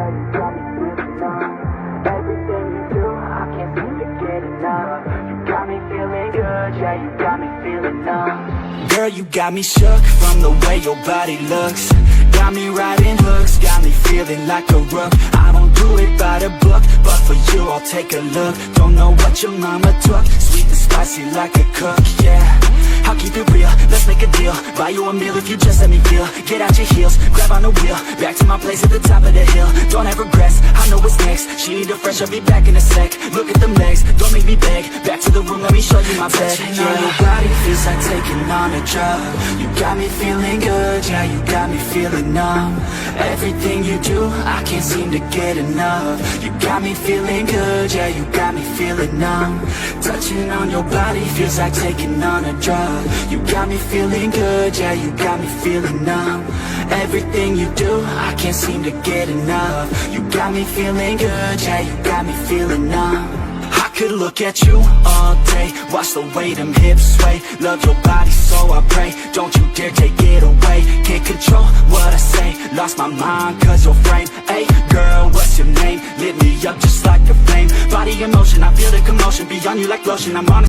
yeah, you got me feeling numb. Everything you do, I can't seem to get enough. You got me feeling good, yeah, you got me feeling numb. Girl, you got me shook from the way your body looks. Got me riding hooks, got me feeling like a rook. I don't do it by the book, but for you I'll take a look. Don't know what your mama took, sweet and spicy like a cook, yeah. I'll keep it real, let's make a deal. Buy you a meal if you just let me feel. Get out your heels, grab on the wheel. Back to my place at the top of the hill. Don't have regrets, I know what's next. She need a fresh, I'll be back in a sec. Look at them legs, don't make me beg. Back to the room, let me show you my bed. Yeah, your body feels like taking on a drug. You got me feeling good, yeah, you got me feeling numb. Everything you do, I can't seem to get enough. You got me feeling good, yeah, you got me feeling numb. Touching on your body feels like taking on a drug. You got me feeling good, yeah, you got me feeling numb. Everything you do, I can't seem to get enough. You got me feeling good, yeah, you got me feeling numb. I could look at you all day, watch the way them hips sway. Love your body so I pray, don't you dare take it away. Can't control what I say, lost my mind cause your frame. Hey girl, what's your name? Lit me up just like a flame. Body in motion, I feel the commotion, beyond you like lotion, I'm on